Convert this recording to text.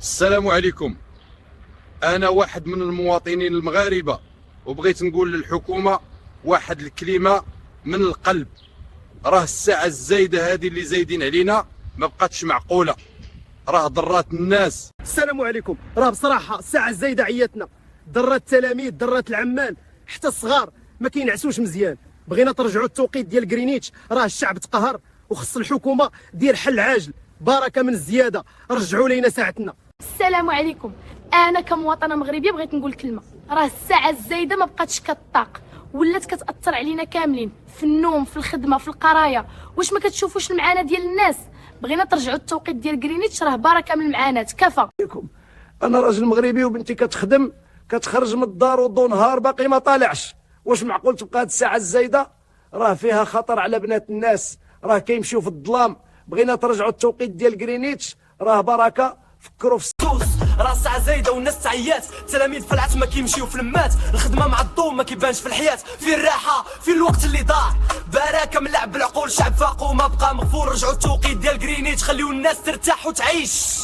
السلام عليكم. أنا واحد من المواطنين المغاربة وبغيت نقول للحكومة واحد الكلمة من القلب. راه الساعة الزايدة هذه اللي زايدين علينا ما بقاتش معقولة، راه ضرات الناس. السلام عليكم. راه بصراحه الساعه الزايده عياتنا، ضرات التلاميذ، ضرات العمال، حتى الصغار ما كينعسوش مزيان. بغينا ترجعوا التوقيت ديال غرينيتش، راه الشعب تقهر وخص الحكومه دير حل عاجل. بركه من الزياده، رجعوا لينا ساعتنا. السلام عليكم. انا كمواطنه مغربيه بغيت نقول كلمه. راه الساعه الزايده ما بقاتش كطاق، ولات كتاثر علينا كاملين في النوم، في الخدمه، في القرايه. واش ما كتشوفوش المعاناه ديال الناس؟ بغينا ترجعوا التوقيت ديال غرينيتش، راه بركه من المعاناه كفى. انا راجل مغربي وبنتي كتخدم، كتخرج من الدار وضو نهار باقي ما طالعش. واش معقول تبقى هاد الساعه الزايده؟ راه فيها خطر على بنات الناس، راه كيمشيو في الظلام. بغينا ترجعوا التوقيت ديال غرينيتش، راه بركه. فكروا في راه الساعة زايدة والناس تعيات، التلاميذ في العتمة كيمشيو في المات، الخدمة مع الضو ما كيبانش في الحياة، في الراحة في الوقت اللي ضاع. بركة من لعب بالعقول، شعب فاق وما بقى مغفور. رجعوا التوقيت ديال غرينيتش، خليو الناس ترتاح وتعيش.